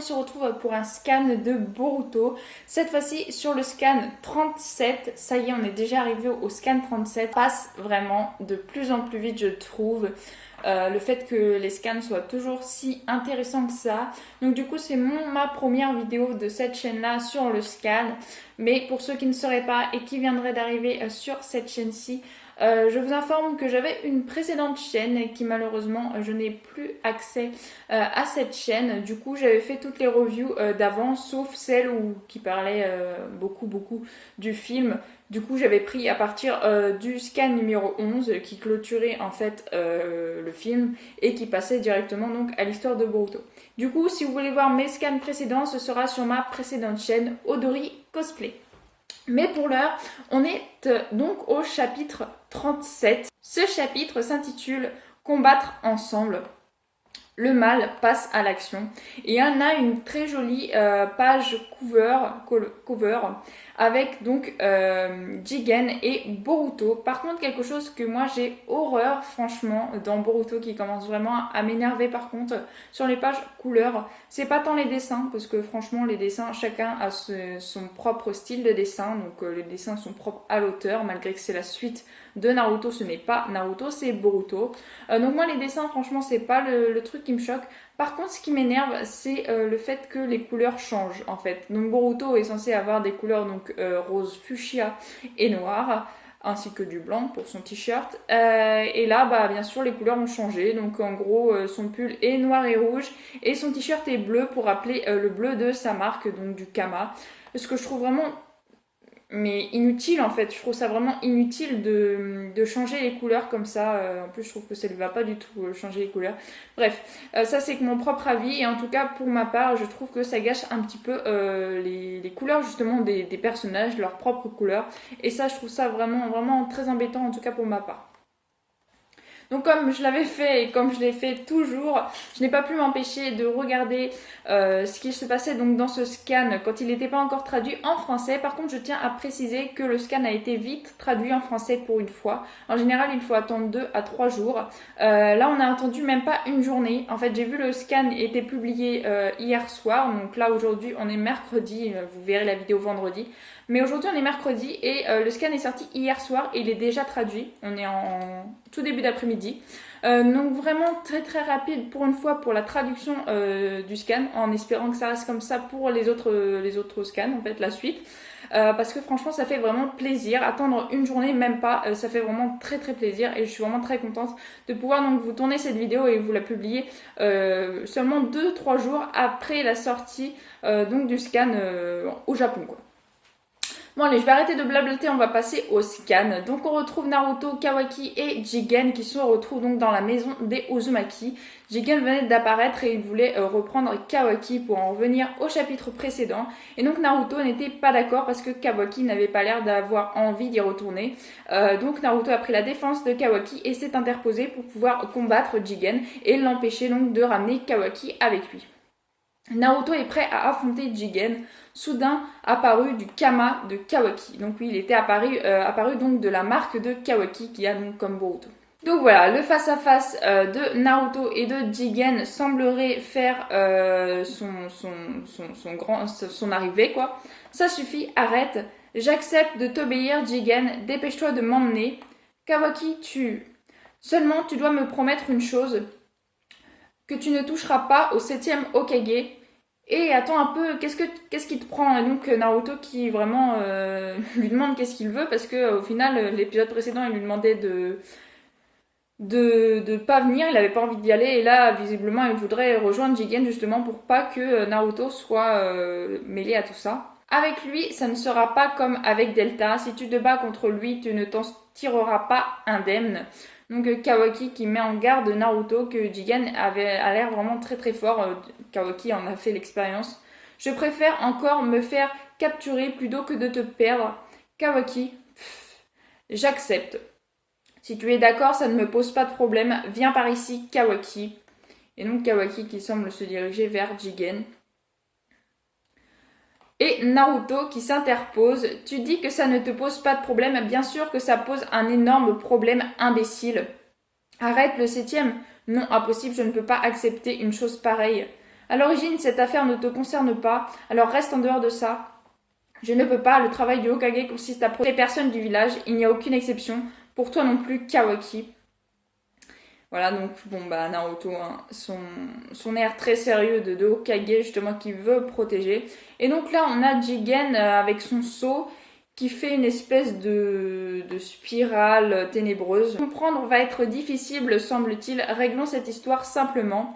se retrouve pour un scan de Boruto. Cette fois-ci sur le scan 37. Ça y est, on est déjà arrivé au scan 37. Ça passe vraiment de plus en plus vite, je trouve. Le fait que les scans soient toujours si intéressants que ça. Donc du coup c'est ma première vidéo de cette chaîne là sur le scan. Mais pour ceux qui ne sauraient pas et qui viendraient d'arriver sur cette chaîne-ci, je vous informe que j'avais une précédente chaîne et qui malheureusement je n'ai plus accès à cette chaîne. Du coup j'avais fait toutes les reviews d'avant sauf celle qui parlait beaucoup du film. Du coup j'avais pris à partir du scan numéro 11 qui clôturait en fait le film et qui passait directement donc à l'histoire de Boruto. Du coup si vous voulez voir mes scans précédents, ce sera sur ma précédente chaîne Odori Cosplay. Mais pour l'heure, on est donc au chapitre 37. Ce chapitre s'intitule Combattre ensemble. Le mal passe à l'action. Et on a une très jolie page cover avec donc Jigen et Boruto. Par contre, quelque chose que moi j'ai horreur franchement dans Boruto qui commence vraiment à m'énerver par contre sur les pages couleurs, c'est pas tant les dessins parce que franchement les dessins, chacun a son propre style de dessin, donc les dessins sont propres à l'auteur malgré que c'est la suite de Naruto, ce n'est pas Naruto, c'est Boruto. Donc moi les dessins franchement c'est pas le truc qui me choque. Par contre ce qui m'énerve c'est le fait que les couleurs changent en fait. Donc Boruto est censé avoir des couleurs donc rose fuchsia et noir ainsi que du blanc pour son t-shirt. Et là bah bien sûr les couleurs ont changé. Donc en gros son pull est noir et rouge et son t-shirt est bleu pour rappeler le bleu de sa marque donc du Kama. Ce que je trouve vraiment inutile en fait, je trouve ça vraiment inutile de changer les couleurs comme ça, en plus je trouve que ça ne va pas du tout changer les couleurs, bref, ça c'est que mon propre avis et en tout cas pour ma part je trouve que ça gâche un petit peu les couleurs justement des personnages, leurs propres couleurs et ça je trouve ça vraiment très embêtant en tout cas pour ma part. Donc comme je l'avais fait et comme je l'ai fait toujours, je n'ai pas pu m'empêcher de regarder ce qui se passait donc dans ce scan quand il n'était pas encore traduit en français. Par contre, je tiens à préciser que le scan a été vite traduit en français pour une fois. En général, il faut attendre 2 à 3 jours. Là, on a attendu même pas une journée. En fait, j'ai vu le scan était publié hier soir. Donc là, aujourd'hui, on est mercredi. Vous verrez la vidéo vendredi. Mais aujourd'hui on est mercredi et le scan est sorti hier soir et il est déjà traduit. On est en tout début d'après-midi. Donc vraiment très rapide pour une fois pour la traduction du scan, en espérant que ça reste comme ça pour les autres scans, en fait la suite. Parce que franchement ça fait vraiment plaisir. Attendre une journée, même pas, ça fait vraiment très plaisir et je suis vraiment très contente de pouvoir donc vous tourner cette vidéo et vous la publier seulement 2-3 jours après la sortie donc du scan au Japon quoi. Bon allez, je vais arrêter de blablater, on va passer au scan. Donc on retrouve Naruto, Kawaki et Jigen qui se retrouvent donc dans la maison des Uzumaki. Jigen venait d'apparaître et il voulait reprendre Kawaki pour en revenir au chapitre précédent. Et donc Naruto n'était pas d'accord parce que Kawaki n'avait pas l'air d'avoir envie d'y retourner. Donc Naruto a pris la défense de Kawaki et s'est interposé pour pouvoir combattre Jigen et l'empêcher donc de ramener Kawaki avec lui. Naruto est prêt à affronter Jigen, soudain apparu du Kama de Kawaki. Donc oui, il était apparu donc de la marque de Kawaki qui a donc comme Boruto. Donc voilà, le face-à-face de Naruto et de Jigen semblerait faire son arrivée quoi. Ça suffit, arrête. J'accepte de t'obéir Jigen, dépêche-toi de m'emmener. Kawaki tue. Seulement tu dois me promettre une chose, que tu ne toucheras pas au 7e Hokage. Et attends un peu, qu'est-ce qui te prend? Et donc Naruto qui vraiment lui demande qu'est-ce qu'il veut parce que au final l'épisode précédent il lui demandait de pas venir, il avait pas envie d'y aller et là visiblement il voudrait rejoindre Jigen justement pour pas que Naruto soit mêlé à tout ça. Avec lui, ça ne sera pas comme avec Delta. Si tu te bats contre lui, tu ne t'en tireras pas indemne. Donc Kawaki qui met en garde Naruto que Jigen a l'air vraiment très fort. Kawaki en a fait l'expérience. Je préfère encore me faire capturer plutôt que de te perdre. Kawaki, j'accepte. Si tu es d'accord, ça ne me pose pas de problème. Viens par ici, Kawaki. Et donc Kawaki qui semble se diriger vers Jigen. Et Naruto qui s'interpose. Tu dis que ça ne te pose pas de problème. Bien sûr que ça pose un énorme problème, imbécile. Arrête le 7e. Non, impossible, je ne peux pas accepter une chose pareille. À l'origine, cette affaire ne te concerne pas, alors reste en dehors de ça. Je ne peux pas, le travail du Hokage consiste à protéger les personnes du village, il n'y a aucune exception. Pour toi non plus, Kawaki. Voilà, donc bon, bah Naruto, hein, son air très sérieux de Hokage, justement, qui veut protéger. Et donc là, on a Jigen avec son sceau qui fait une espèce de spirale ténébreuse. Comprendre va être difficile, semble-t-il. Réglons cette histoire simplement.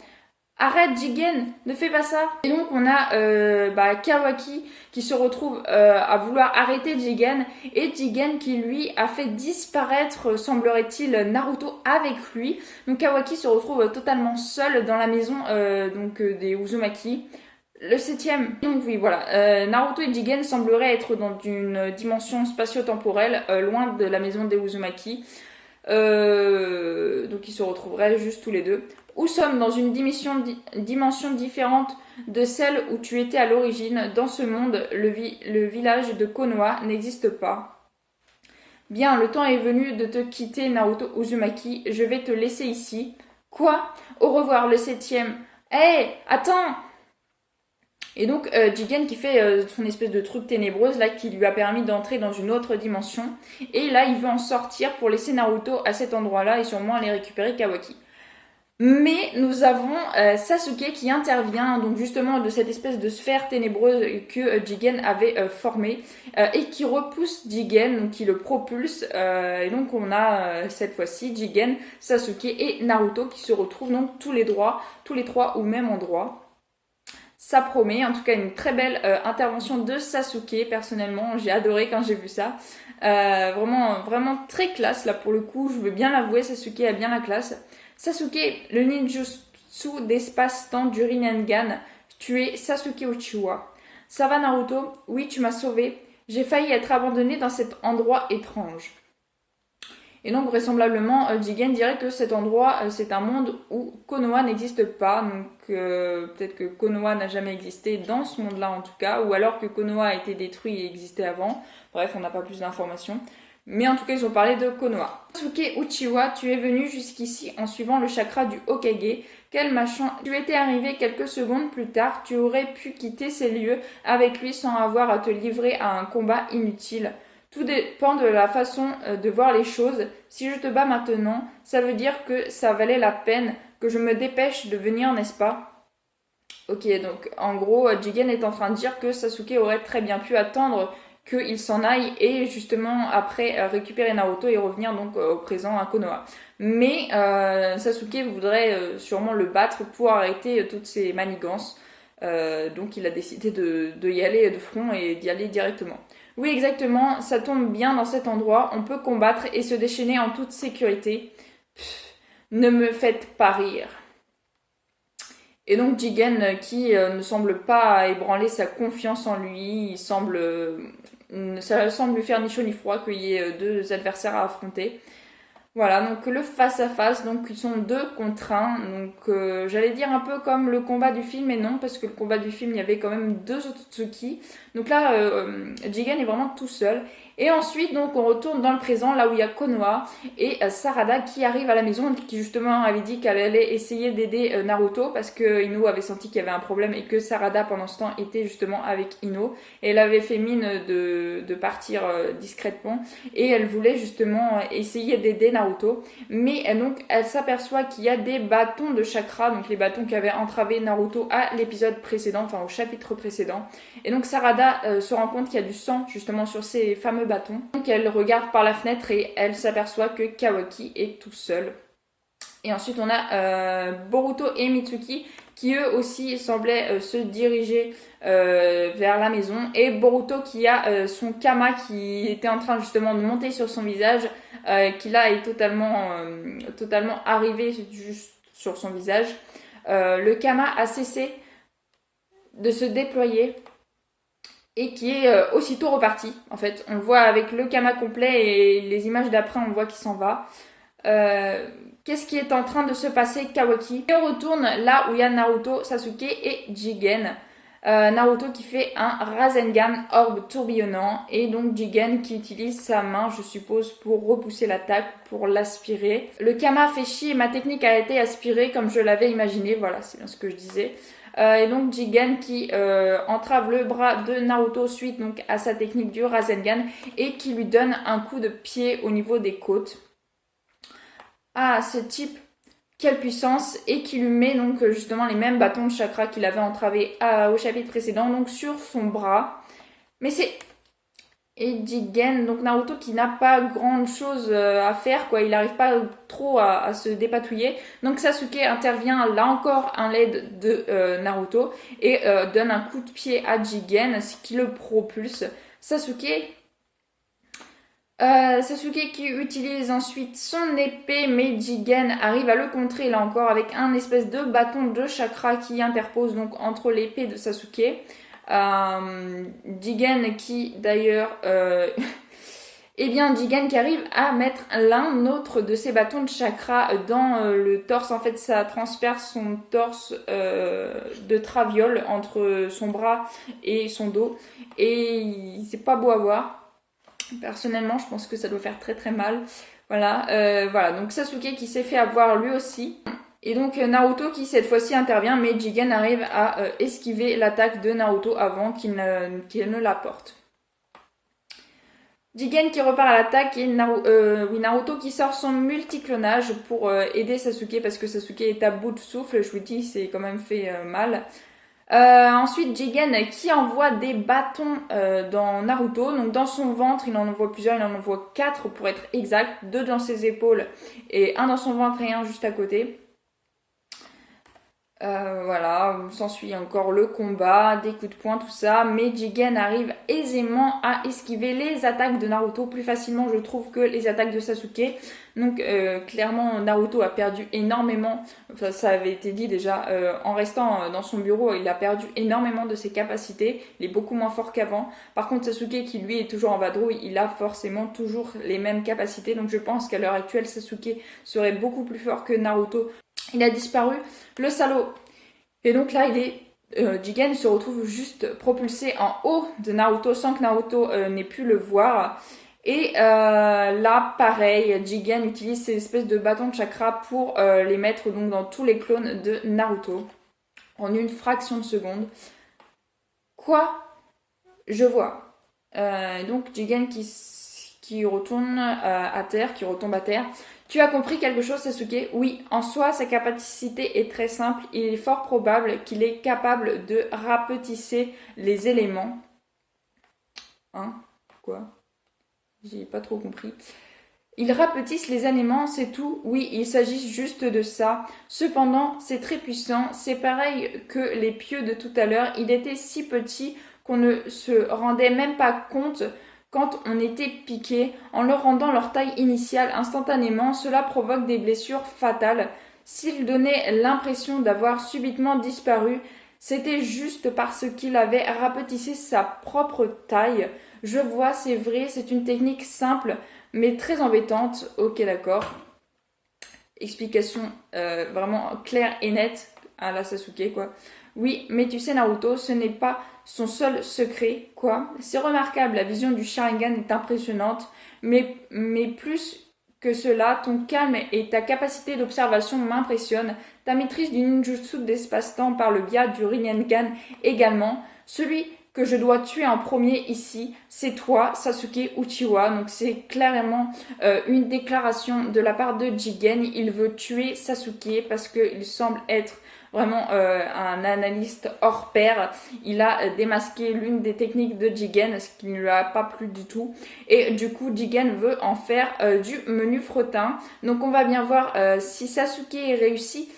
Arrête Jigen, ne fais pas ça. Et donc on a Kawaki qui se retrouve à vouloir arrêter Jigen et Jigen qui lui a fait disparaître, semblerait-il, Naruto avec lui. Donc Kawaki se retrouve totalement seul dans la maison des Uzumaki. Le septième, donc oui voilà, Naruto et Jigen sembleraient être dans une dimension spatio-temporelle loin de la maison des Uzumaki. Donc ils se retrouveraient juste tous les deux. Ou sommes dans une dimension différente de celle où tu étais à l'origine. Dans ce monde, le village de Konoha n'existe pas. Bien, le temps est venu de te quitter, Naruto Uzumaki. Je vais te laisser ici. Quoi? Au revoir, le septième. Hé, attends! Et donc Jigen qui fait son espèce de truc ténébreuse là qui lui a permis d'entrer dans une autre dimension. Et là il veut en sortir pour laisser Naruto à cet endroit là et sûrement aller récupérer Kawaki. Mais nous avons Sasuke qui intervient donc justement de cette espèce de sphère ténébreuse que Jigen avait formée et qui repousse Jigen, donc qui le propulse. Et donc on a cette fois-ci Jigen, Sasuke et Naruto qui se retrouvent donc tous les trois au même endroit. Ça promet, en tout cas une très belle intervention de Sasuke, personnellement, j'ai adoré quand j'ai vu ça. Vraiment très classe là pour le coup, je veux bien l'avouer, Sasuke a bien la classe. Sasuke, le ninjutsu d'espace-temps du Rinnegan, tu es Sasuke Uchiwa. Ça va Naruto? Oui, tu m'as sauvé. J'ai failli être abandonné dans cet endroit étrange. Et donc vraisemblablement, Jigen dirait que cet endroit, c'est un monde où Konoha n'existe pas. Donc peut-être que Konoha n'a jamais existé dans ce monde-là en tout cas, ou alors que Konoha a été détruit et existait avant. Bref, on n'a pas plus d'informations. Mais en tout cas, ils ont parlé de Konoha. Sasuke Uchiwa, tu es venu jusqu'ici en suivant le chakra du Hokage. Quel machin. Tu étais arrivé quelques secondes plus tard, tu aurais pu quitter ces lieux avec lui sans avoir à te livrer à un combat inutile. Tout dépend de la façon de voir les choses. Si je te bats maintenant, ça veut dire que ça valait la peine que je me dépêche de venir, n'est-ce pas? Ok, donc en gros, Jigen est en train de dire que Sasuke aurait très bien pu attendre qu'il s'en aille et justement après récupérer Naruto et revenir donc au présent à Konoha. Mais Sasuke voudrait sûrement le battre pour arrêter toutes ces manigances. Donc il a décidé de y aller de front et d'y aller directement. Oui, exactement, ça tombe bien dans cet endroit, on peut combattre et se déchaîner en toute sécurité. Pff, ne me faites pas rire. Et donc Jigen qui ne semble pas ébranler sa confiance en lui, ça semble lui faire ni chaud ni froid qu'il y ait deux adversaires à affronter. Voilà, donc le face-à-face, donc ils sont 2 contre 1, donc j'allais dire un peu comme le combat du film, mais non, parce que le combat du film, il y avait quand même 2 Otsutsuki. Donc là, Jigen est vraiment tout seul. Et ensuite, donc on retourne dans le présent, là où il y a Konoha et Sarada qui arrive à la maison, qui justement avait dit qu'elle allait essayer d'aider Naruto, parce que Ino avait senti qu'il y avait un problème et que Sarada, pendant ce temps, était justement avec Ino. Et elle avait fait mine de partir discrètement, et elle voulait justement essayer d'aider Naruto. Mais donc, elle s'aperçoit qu'il y a des bâtons de chakra, donc les bâtons qui avaient entravé Naruto à l'épisode précédent, enfin au chapitre précédent. Et donc Sarada se rend compte qu'il y a du sang justement sur ces fameux bâtons. Donc elle regarde par la fenêtre et elle s'aperçoit que Kawaki est tout seul. Et ensuite on a Boruto et Mitsuki qui eux aussi semblaient se diriger vers la maison. Et Boruto qui a son kama qui était en train justement de monter sur son visage, qui là est totalement arrivé juste sur son visage. Le kama a cessé de se déployer et qui est aussitôt reparti. En fait, on le voit avec le kama complet et les images d'après, on voit qu'il s'en va. Qu'est-ce qui est en train de se passer, Kawaki? Et on retourne là où il y a Naruto, Sasuke et Jigen. Naruto qui fait un Rasengan orbe tourbillonnant et donc Jigen qui utilise sa main, je suppose, pour repousser l'attaque, pour l'aspirer. Le kama fait chier, ma technique a été aspirée comme je l'avais imaginé, voilà, c'est bien ce que je disais. Et donc Jigen qui entrave le bras de Naruto suite donc à sa technique du Rasengan et qui lui donne un coup de pied au niveau des côtes. Ah, ce type, quelle puissance, et qui lui met donc justement les mêmes bâtons de chakra qu'il avait entravés au chapitre précédent, donc sur son bras. Mais c'est... Et Jigen, donc Naruto qui n'a pas grande chose à faire, quoi, il n'arrive pas trop à se dépatouiller. Donc Sasuke intervient là encore en l'aide de Naruto et donne un coup de pied à Jigen, ce qui le propulse. Sasuke qui utilise ensuite son épée, mais Jigen arrive à le contrer là encore avec un espèce de bâton de chakra qui interpose donc entre l'épée de Sasuke. Jigen qui d'ailleurs... Eh bien, Jigen qui arrive à mettre l'un autre de ses bâtons de chakra dans le torse. En fait, ça transperce son torse de traviole entre son bras et son dos. Et c'est pas beau à voir. Personnellement, je pense que ça doit faire très très mal. Voilà. Donc Sasuke qui s'est fait avoir lui aussi. Et donc Naruto qui cette fois-ci intervient, mais Jigen arrive à esquiver l'attaque de Naruto avant qu'il ne la porte. Jigen qui repart à l'attaque et Naruto qui sort son multiclonage pour aider Sasuke parce que Sasuke est à bout de souffle. Je vous dis, c'est quand même fait mal. Ensuite, Jigen qui envoie des bâtons dans Naruto. Donc dans son ventre, il en envoie plusieurs, il en envoie 4 pour être exact. 2 dans ses épaules et un dans son ventre et un juste à côté. Voilà, s'ensuit encore le combat, des coups de poing, tout ça, mais Jigen arrive aisément à esquiver les attaques de Naruto plus facilement, je trouve, que les attaques de Sasuke. Donc clairement, Naruto a perdu énormément, enfin, ça avait été dit déjà, en restant dans son bureau, il a perdu énormément de ses capacités, il est beaucoup moins fort qu'avant. Par contre, Sasuke, qui lui est toujours en vadrouille, il a forcément toujours les mêmes capacités, donc je pense qu'à l'heure actuelle, Sasuke serait beaucoup plus fort que Naruto. Il a disparu, le salaud. Et donc là, Jigen se retrouve juste propulsé en haut de Naruto sans que Naruto n'ait pu le voir. Et là, pareil, Jigen utilise ces espèces de bâtons de chakra pour les mettre donc dans tous les clones de Naruto en une fraction de seconde. Quoi? Je vois. Donc Jigen qui retourne à terre, qui retombe à terre. Tu as compris quelque chose, Sasuke? Oui, en soi, sa capacité est très simple. Il est fort probable qu'il est capable de rapetisser les éléments. Hein? Quoi? J'ai pas trop compris. Il rapetisse les éléments, c'est tout. Oui, il s'agit juste de ça. Cependant, c'est très puissant. C'est pareil que les pieux de tout à l'heure. Il était si petit qu'on ne se rendait même pas compte quand on était piqué. En leur rendant leur taille initiale instantanément, cela provoque des blessures fatales. S'il donnait l'impression d'avoir subitement disparu, c'était juste parce qu'il avait rapetissé sa propre taille. Je vois, c'est vrai, c'est une technique simple, mais très embêtante. Ok, d'accord. Explication vraiment claire et nette à la Sasuke, quoi. Oui, mais tu sais, Naruto, ce n'est pas son seul secret, quoi. C'est remarquable, la vision du Sharingan est impressionnante, mais plus que cela, ton calme et ta capacité d'observation m'impressionnent. Ta maîtrise du ninjutsu d'espace-temps par le biais du Rinnegan également. Celui que je dois tuer en premier ici, c'est toi, Sasuke Uchiwa. Donc c'est clairement une déclaration de la part de Jigen. Il veut tuer Sasuke parce qu'il semble être vraiment un analyste hors pair. Il a démasqué l'une des techniques de Jigen, ce qui ne lui a pas plu du tout. Et du coup, Jigen veut en faire du menu fretin. Donc on va bien voir si Sasuke réussit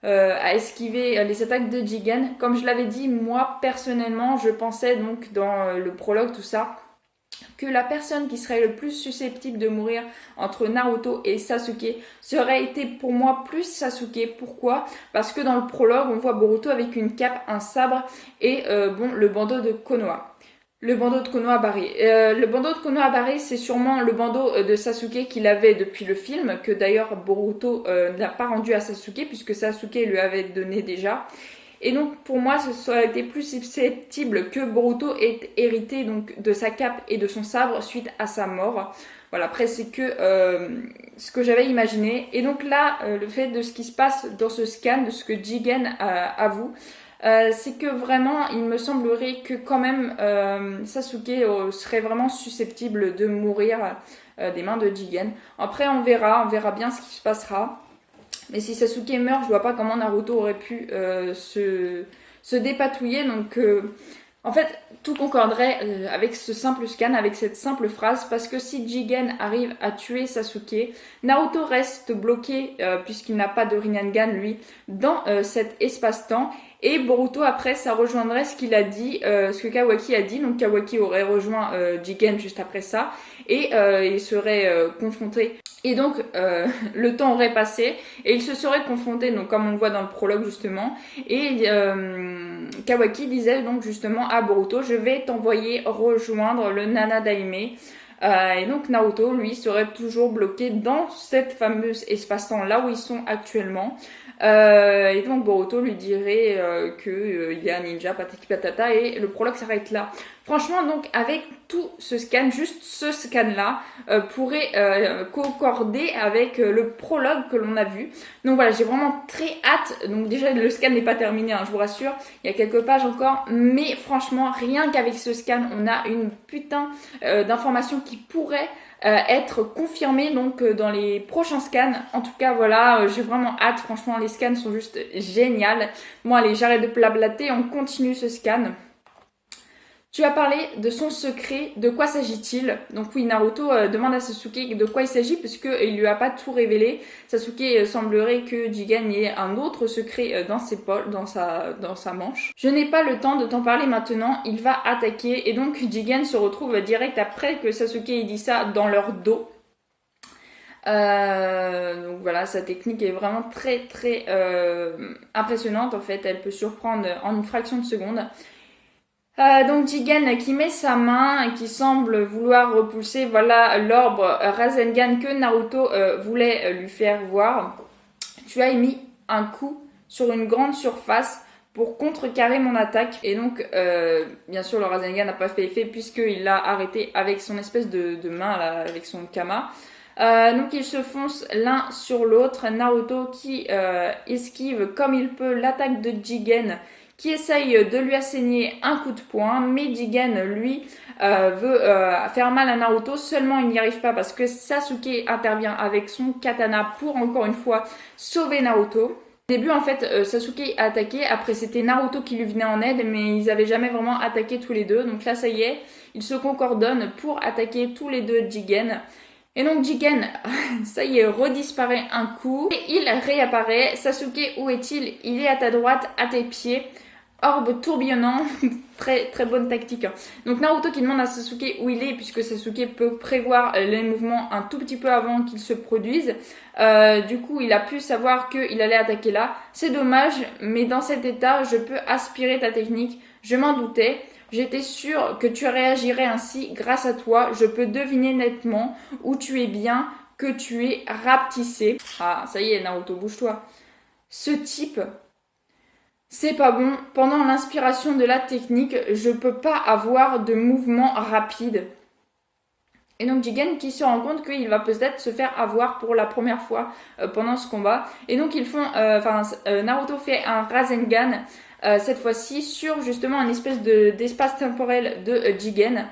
à esquiver les attaques de Jigen. Comme je l'avais dit, moi personnellement, je pensais donc dans le prologue, tout ça, que la personne qui serait le plus susceptible de mourir entre Naruto et Sasuke serait été pour moi plus Sasuke. Pourquoi? Parce que dans le prologue, on voit Boruto avec une cape, un sabre et le bandeau de Konoha. Le bandeau de Konoha barré. Le bandeau de Konoha barré, c'est sûrement le bandeau de Sasuke qu'il avait depuis le film, que d'ailleurs Boruto n'a pas rendu à Sasuke, puisque Sasuke lui avait donné déjà. Et donc pour moi, ce serait été plus susceptible que Boruto ait hérité donc de sa cape et de son sabre suite à sa mort. Voilà, après c'est que ce que j'avais imaginé. Et donc là, le fait de ce qui se passe dans ce scan, de ce que Jigen avoue, c'est que vraiment il me semblerait que quand même Sasuke serait vraiment susceptible de mourir des mains de Jigen. Après on verra bien ce qui se passera. Mais si Sasuke meurt, je vois pas comment Naruto aurait pu se dépatouiller. Donc en fait, tout concorderait avec ce simple scan, avec cette simple phrase, parce que si Jigen arrive à tuer Sasuke, Naruto reste bloqué, puisqu'il n'a pas de Rinnegan, lui, dans cet espace-temps, et Boruto, après, ça rejoindrait ce qu'il a dit, ce que Kawaki a dit, donc Kawaki aurait rejoint Jigen juste après ça, et il serait confronté. Et donc, le temps aurait passé, et il se serait confronté, donc comme on le voit dans le prologue justement, et Kawaki disait donc justement à Boruto, je vais t'envoyer rejoindre le Nana Daime. Et donc Naruto, lui, serait toujours bloqué dans cette fameuse espace-temps là où ils sont actuellement. Et donc Boruto lui dirait qu'il est un ninja, patati patata, et le prologue s'arrête là. Franchement, donc avec tout ce scan, juste ce scan-là, pourrait concorder avec le prologue que l'on a vu. Donc voilà, j'ai vraiment très hâte. Donc déjà, le scan n'est pas terminé, hein, je vous rassure. Il y a quelques pages encore. Mais franchement, rien qu'avec ce scan, on a une putain d'informations qui pourraient être confirmées donc dans les prochains scans. En tout cas, voilà, j'ai vraiment hâte. Franchement, les scans sont juste géniales. Bon, allez, j'arrête de blablater. On continue ce scan. Tu as parlé de son secret, de quoi s'agit-il? Donc oui, Naruto demande à Sasuke de quoi il s'agit puisqu'il lui a pas tout révélé. Sasuke semblerait que Jigen ait un autre secret dans ses dans sa manche. Je n'ai pas le temps de t'en parler maintenant, il va attaquer et donc Jigen se retrouve direct après que Sasuke ait dit ça dans leur dos. Donc voilà, sa technique est vraiment très très impressionnante en fait, elle peut surprendre en une fraction de seconde. Donc Jigen qui met sa main et qui semble vouloir repulser voilà l'orbe Rasengan que Naruto voulait lui faire voir. Tu as émis un coup sur une grande surface pour contrecarrer mon attaque. Et donc, bien sûr, le Rasengan n'a pas fait effet puisqu'il l'a arrêté avec son espèce de main, là, avec son kama. Donc ils se foncent l'un sur l'autre. Naruto qui esquive comme il peut l'attaque de Jigen, qui essaye de lui asséner un coup de poing, mais Jigen, lui, veut faire mal à Naruto, seulement il n'y arrive pas parce que Sasuke intervient avec son katana pour, encore une fois, sauver Naruto. Au début, en fait, Sasuke a attaqué, après c'était Naruto qui lui venait en aide, mais ils avaient jamais vraiment attaqué tous les deux, donc là, ça y est, ils se concordonnent pour attaquer tous les deux Jigen. Et donc Jigen, ça y est, redisparaît un coup, et il réapparaît. Sasuke, où est-il? Il est à ta droite, à tes pieds. Orbe tourbillonnant, très très bonne tactique. Donc Naruto qui demande à Sasuke où il est, puisque Sasuke peut prévoir les mouvements un tout petit peu avant qu'ils se produisent. Du coup, il a pu savoir qu'il allait attaquer là. C'est dommage, mais dans cet état, je peux aspirer ta technique. Je m'en doutais. J'étais sûre que tu réagirais ainsi. Grâce à toi, je peux deviner nettement où tu es bien, que tu es rapetissé. Ah, ça y est, Naruto, bouge-toi. Ce type... C'est pas bon. Pendant l'inspiration de la technique, je peux pas avoir de mouvement rapide. Et donc Jigen qui se rend compte qu'il va peut-être se faire avoir pour la première fois pendant ce combat. Et donc ils font, Naruto fait un Rasengan cette fois-ci sur justement un espèce d'espace temporel de Jigen.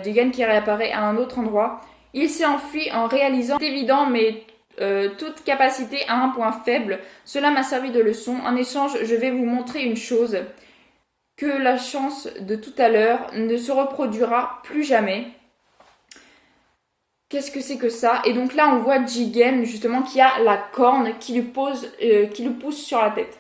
Jigen qui réapparaît à un autre endroit. Il s'est enfui en réalisant, c'est évident mais toute capacité a un point faible. Cela m'a servi de leçon. En échange, je vais vous montrer une chose. Que la chance de tout à l'heure ne se reproduira plus jamais. Qu'est-ce que c'est que ça? Et donc là, on voit Jigen, justement, qui a la corne qui lui pousse sur la tête.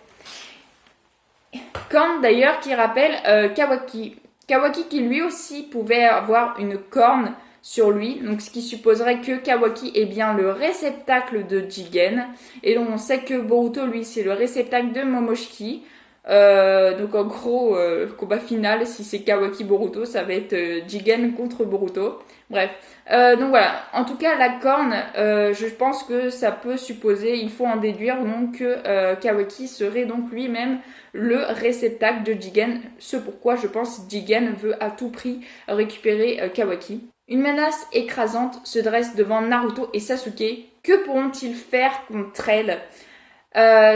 Corne, d'ailleurs, qui rappelle Kawaki. Kawaki qui, lui aussi, pouvait avoir une corne sur lui, donc ce qui supposerait que Kawaki est bien le réceptacle de Jigen, et donc on sait que Boruto lui c'est le réceptacle de Momoshiki, donc en gros le combat final si c'est Kawaki Boruto ça va être Jigen contre Boruto, bref, donc voilà, en tout cas la corne, je pense que ça peut supposer, il faut en déduire donc que Kawaki serait donc lui-même le réceptacle de Jigen, ce pourquoi je pense Jigen veut à tout prix récupérer Kawaki. Une menace écrasante se dresse devant Naruto et Sasuke. Que pourront-ils faire contre elle?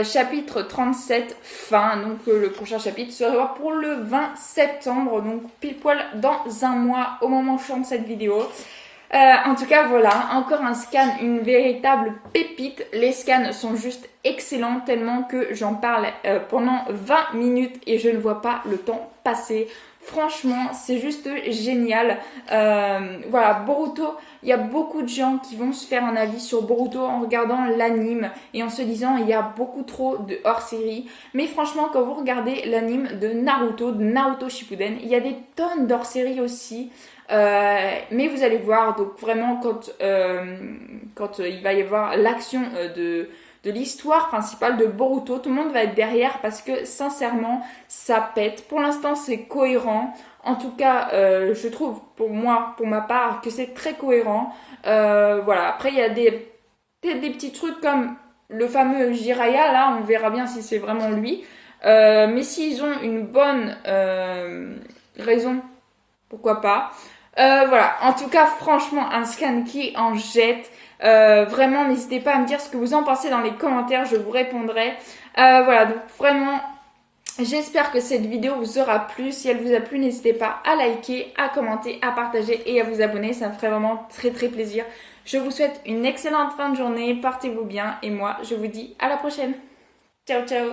Chapitre 37, fin. Donc le prochain chapitre sera pour le 20 septembre, donc pile poil dans un mois au moment où je tourne cette vidéo. En tout cas, voilà, encore un scan, une véritable pépite. Les scans sont juste excellents, tellement que j'en parle pendant 20 minutes et je ne vois pas le temps passer. Franchement, c'est juste génial. Voilà, Boruto, il y a beaucoup de gens qui vont se faire un avis sur Boruto en regardant l'anime et en se disant il y a beaucoup trop de hors-série. Mais franchement, quand vous regardez l'anime de Naruto Shippuden, il y a des tonnes d'hors-série aussi. Mais vous allez voir, donc vraiment quand il va y avoir l'action de l'histoire principale de Boruto, tout le monde va être derrière parce que sincèrement ça pète. Pour l'instant c'est cohérent. En tout cas, je trouve pour moi, pour ma part, que c'est très cohérent. Voilà. Après il y a peut-être des petits trucs comme le fameux Jiraiya, là on verra bien si c'est vraiment lui. Mais s'ils ont une bonne raison, pourquoi pas. Voilà, en tout cas, franchement, un scan qui en jette. Vraiment, n'hésitez pas à me dire ce que vous en pensez dans les commentaires, je vous répondrai. Voilà, donc vraiment, j'espère que cette vidéo vous aura plu. Si elle vous a plu, n'hésitez pas à liker, à commenter, à partager et à vous abonner. Ça me ferait vraiment très très plaisir. Je vous souhaite une excellente fin de journée, portez-vous bien et moi, je vous dis à la prochaine. Ciao, ciao!